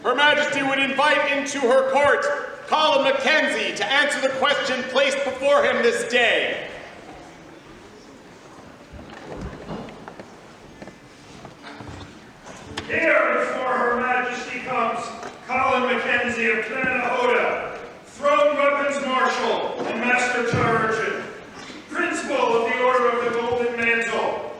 Her Majesty would invite into her court Colin MacKenzie to answer the question placed before him this day. Here before Her Majesty comes Colin MacKenzie of Nordenhalle, Throne Weapons Marshal and Master Chirurgeon, Principal of the Order of the Golden Mantle,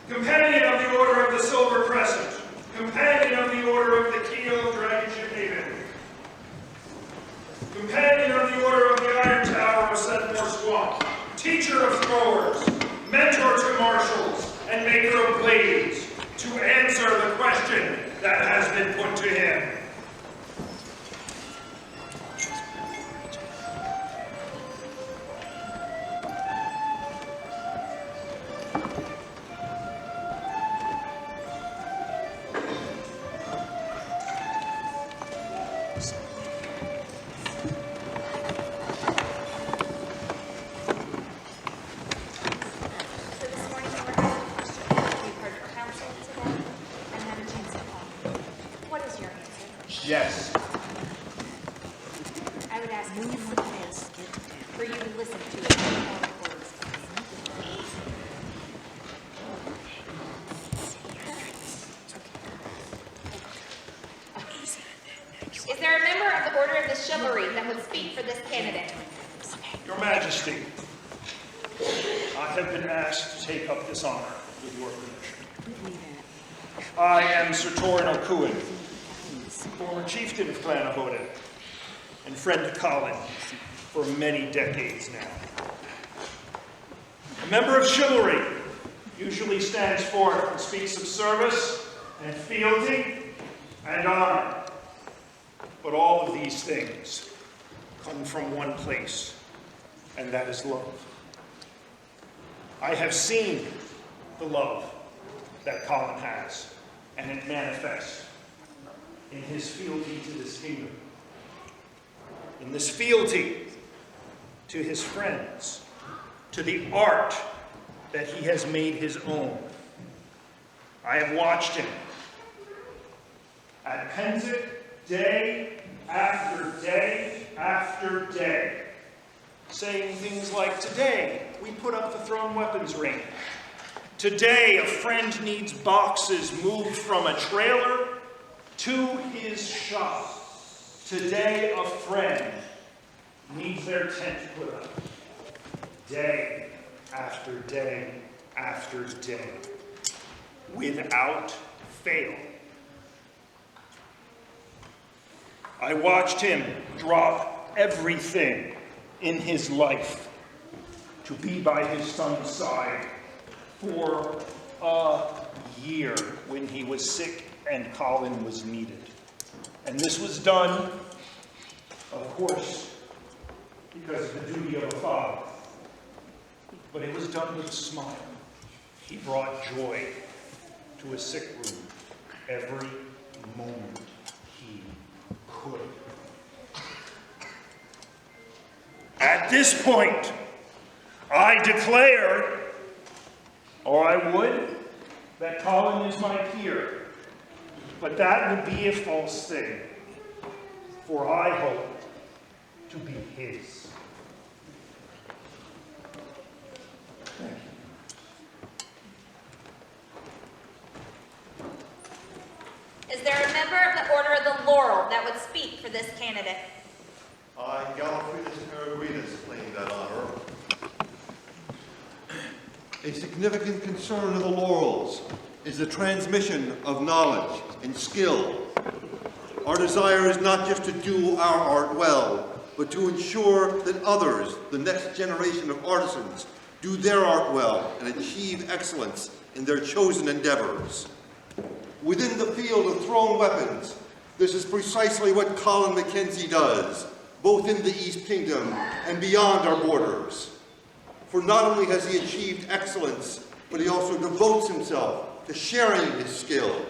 Companion of the Order of the Silver Crescent, Companion of the Order of the Keel of Dragonship Haven, Companion of the Order of the Iron Tower of Sedmore Swamp, Teacher of Throwers, Mentor to Marshals, and Maker of Blades, to answer the question that has been put to him. Yes. I would ask you for you to listen to it. Is there a member of the Order of the Chivalry that would speak for this candidate? Your Majesty, I have been asked to take up this honor with your permission. I am Sir Torin O'Cuin, former chieftain of Nordenhalle and friend to Colin for many decades now. A member of chivalry usually stands forth and speaks of service and fealty and honor. But all of these things come from one place, and that is love. I have seen the love that Colin has, and it manifests in his fealty to this kingdom, in this fealty to his friends, to the art that he has made his own. I have watched him at Pensick day after day after day, saying things like, today we put up the thrown weapons range. Today a friend needs boxes moved from a trailer to his shop. Today a friend needs their tent put up. Day after day after day, without fail. I watched him drop everything in his life to be by his son's side for a year when he was sick and Colin was needed. And this was done, of course, because of the duty of a father. But it was done with a smile. He brought joy to a sick room every moment he could. At this point, I declare, or I would, that Colin is my peer. But that would be a false thing, for I hope to be his. Thank you. Is there a member of the Order of the Laurel that would speak for this candidate? I, Gallifridus Peregrinus, claim that honor. A significant concern of the Laurels is the transmission of knowledge and skill. Our desire is not just to do our art well, but to ensure that others, the next generation of artisans, do their art well and achieve excellence in their chosen endeavors. Within the field of thrown weapons, this is precisely what Colin MacKenzie does, both in the East Kingdom and beyond our borders. For not only has he achieved excellence, but he also devotes himself to sharing his skill.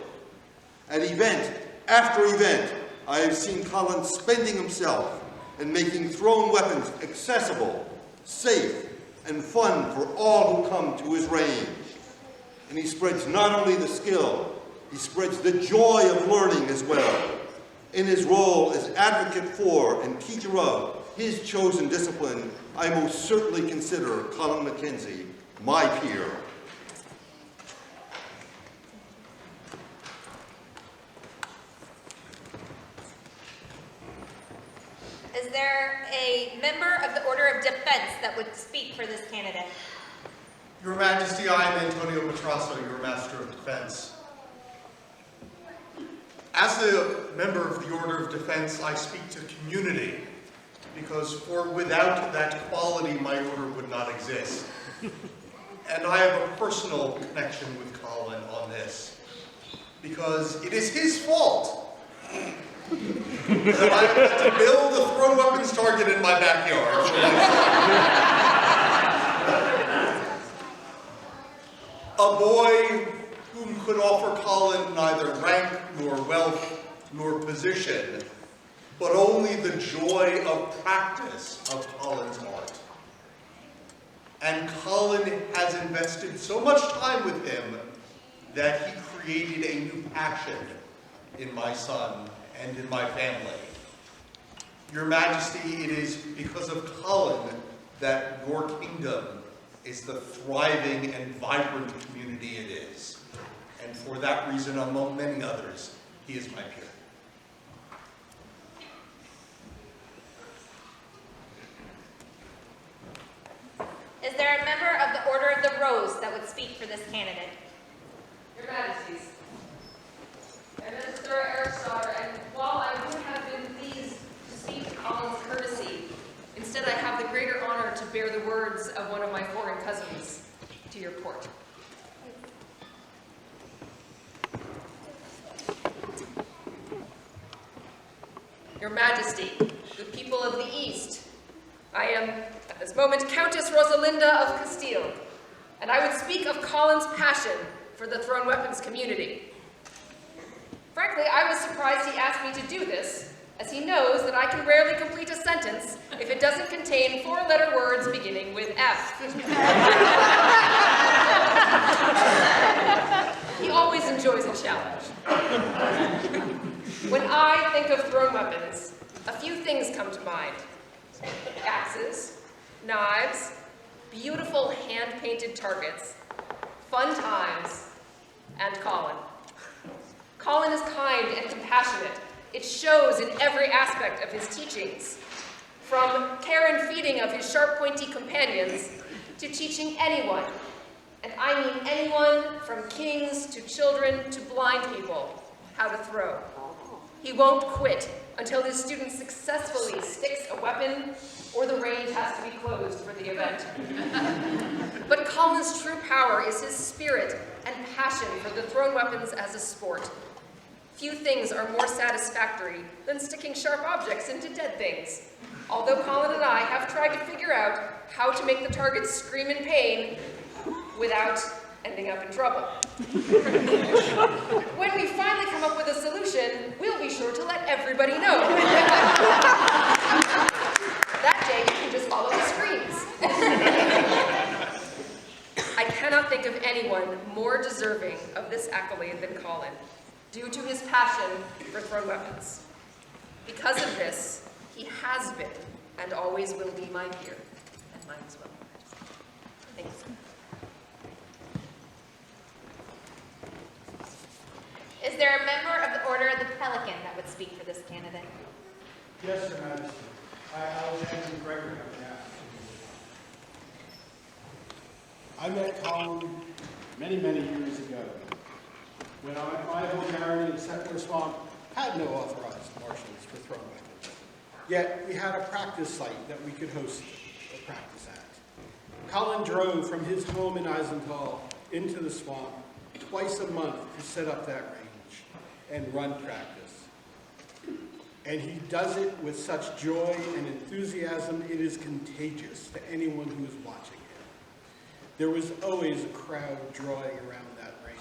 At event after event, I have seen Colin spending himself and making thrown weapons accessible, safe, and fun for all who come to his range. And he spreads not only the skill, he spreads the joy of learning as well. In his role as advocate for and teacher of his chosen discipline, I most certainly consider Colin MacKenzie my peer. Is there a member of the Order of Defense that would speak for this candidate? Your Majesty, I am Antonio Petrasso, your Master of Defense. As a member of the Order of Defense, I speak to community, because without that quality, my order would not exist. And I have a personal connection with Colin on this, because it is his fault that I had to build a thrown weapons target in my backyard for my son. A boy whom could offer Colin neither rank nor wealth nor position, but only the joy of practice of Colin's art. And Colin has invested so much time with him that he created a new passion in my son and in my family. Your Majesty, it is because of Colin that your kingdom is the thriving and vibrant community it is. And for that reason, among many others, he is my peer. Is there a member of the Order of the Rose that would speak for this candidate? Your Majesties, I'm Minister Aristotle, and while I would have been pleased to speak to Colin's courtesy, instead I have the greater honor to bear the words of one of my foreign cousins to your port. Your Majesty, the people of the East, I am, at this moment, Countess Rosalinda of Castile, and I would speak of Colin's passion for the thrown weapons community. Frankly, I was surprised he asked me to do this, as he knows that I can rarely complete a sentence if it doesn't contain four-letter words beginning with F. He always enjoys a challenge. When I think of thrown weapons, a few things come to mind. Axes, knives, beautiful hand-painted targets, fun times, and Colin. Colin is kind and compassionate. It shows in every aspect of his teachings, from care and feeding of his sharp, pointy companions to teaching anyone, and I mean anyone from kings to children to blind people, how to throw. He won't quit until his student successfully sticks a weapon or the range has to be closed for the event. But Colin's true power is his spirit and passion for the thrown weapons as a sport. Few things are more satisfactory than sticking sharp objects into dead things, although Colin and I have tried to figure out how to make the targets scream in pain without ending up in trouble. When we finally come up with a solution, we'll be sure to let everybody know. That day, you can just follow the screams. I cannot think of anyone more deserving of this accolade than Colin, due to his passion for thrown weapons. Because of this, he has been and always will be my peer, and mine as well. Thank you, sir. Is there a member of the Order of the Pelican that would speak for this candidate? Yes, Your Majesty. Alexander Gregory on behalf. I met Colin many, many years ago when my home area in Settler Swamp had no authorized marshals for thrown weapons. Yet we had a practice site that we could host a practice at. Colin drove from his home in Eisenthal into the swamp twice a month to set up that range and run practice. And he does it with such joy and enthusiasm, it is contagious to anyone who is watching him. There was always a crowd drawing around that range,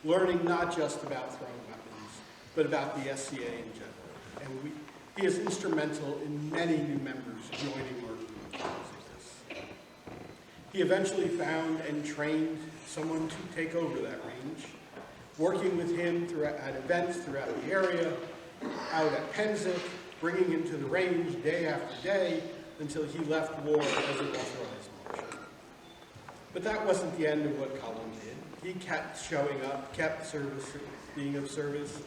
learning not just about thrown weapons, but about the SCA in general. And he is instrumental in many new members joining our group because of this. He eventually found and trained someone to take over that range, working with him at events throughout the area, out at Pensick, bringing him to the range day after day until he left war as an authorized marshal. But that wasn't the end of what Colin did. He kept showing up, kept being of service.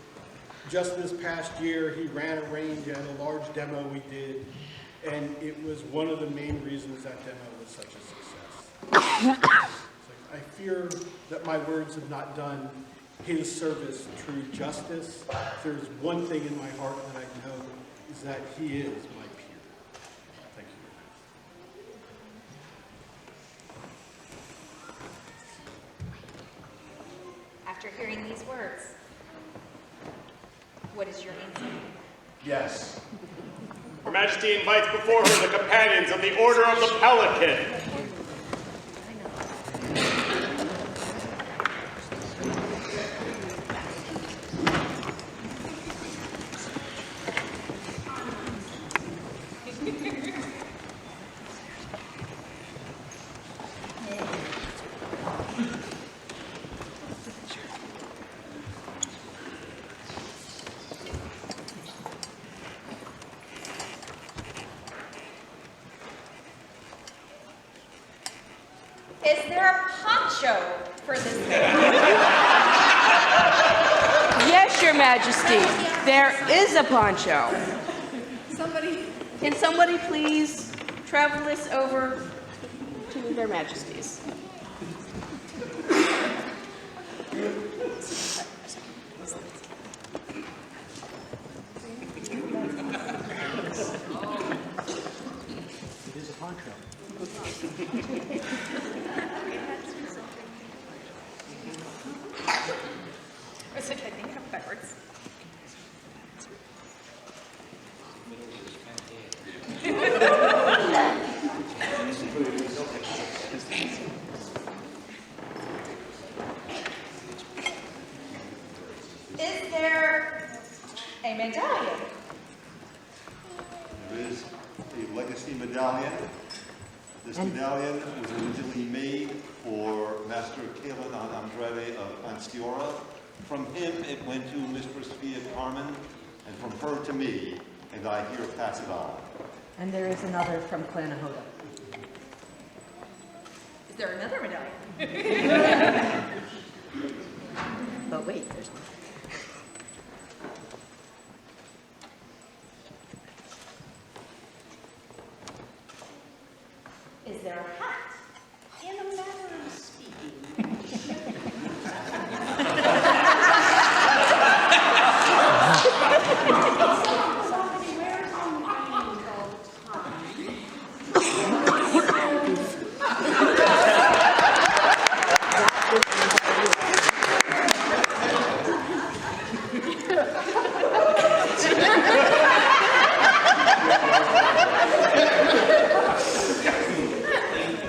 Just this past year, he ran a range at a large demo we did, and it was one of the main reasons that demo was such a success. I fear that my words have not done his service true justice. If there's one thing in my heart that I know is that he is my peer. Thank you. After hearing these words, what is your answer? Yes. Her Majesty invites before her the companions of the Order of the Pelican. Is there a poncho for this day? Yes, Your Majesty, there is a poncho. Can somebody please travel this over to their Majesties? It is a poncho. I was like, I think I'm backwards. Is there a medallion? There is a legacy medallion. This medallion was originally made for Master Colin on Andrade of Anstiora. From him, it went to Mistress Fia Carmen, and from her to me, and I here pass it on. And there is another from Clanahoda. Is there another medallion? But wait, there's one. Is there a hat? In a manner of speaking. Somebody wears them all the time.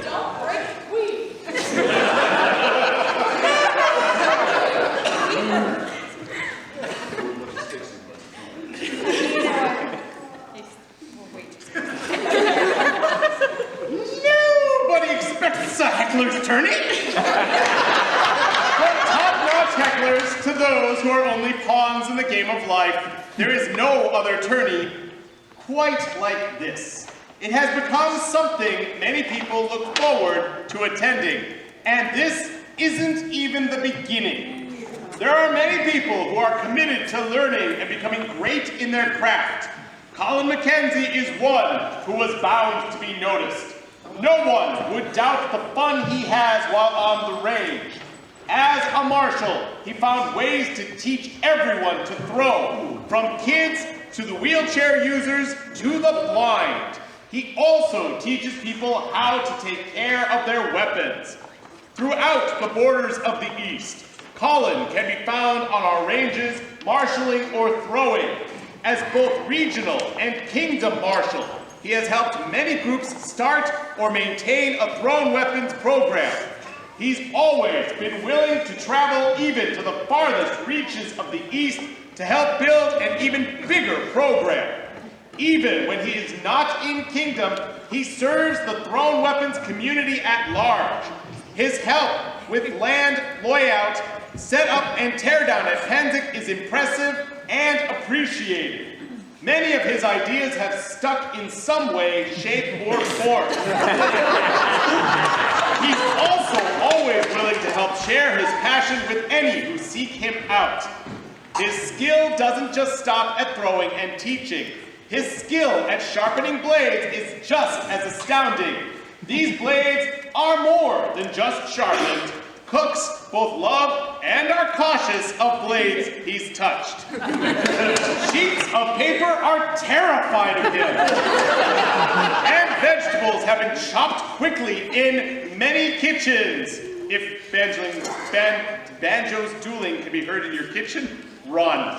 Don't break we. Nobody expects a heckler's tourney. From top-notch hecklers to those who are only pawns in the game of life, there is no other tourney quite like this. It has become something many people look forward to attending, and this isn't even the beginning. There are many people who are committed to learning and becoming great in their craft. Colin MacKenzie is one who was bound to be noticed. No one would doubt the fun he has while on the range. As a marshal, he found ways to teach everyone to throw, from kids to the wheelchair users to the blind. He also teaches people how to take care of their weapons. Throughout the borders of the East, Colin can be found on our ranges marshalling or throwing. As both regional and kingdom marshal, he has helped many groups start or maintain a thrown weapons program. He's always been willing to travel even to the farthest reaches of the East to help build an even bigger program. Even when he is not in kingdom, he serves the thrown weapons community at large. His help with land layout set up and tear down at Panzik is impressive and appreciated. Many of his ideas have stuck in some way, shape, or form. He's also always willing to help share his passion with any who seek him out. His skill doesn't just stop at throwing and teaching. His skill at sharpening blades is just as astounding. These blades are more than just sharpened. Cooks both love and are cautious of blades he's touched. Sheets of paper are terrified of him. And vegetables have been chopped quickly in many kitchens. If banjos dueling can be heard in your kitchen, run.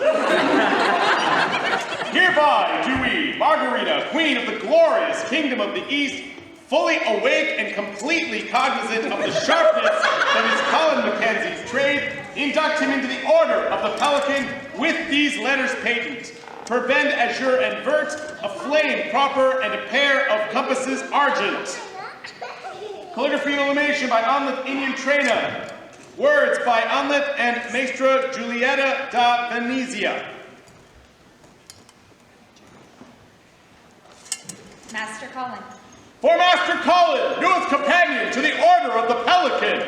Hereby do we, Margarita, Queen of the glorious Kingdom of the East, fully awake and completely cognizant of the sharpness that is Colin MacKenzie's trade, induct him into the Order of the Pelican with these letters patent. Per bend azure and vert, a flame proper, and a pair of compasses argent. Calligraphy and illumination by Anlet Inian Trena. Words by Anlet and Maestra Giulietta da Venezia. Master Colin. For Master Colin, newest companion to the Order of the Pelican,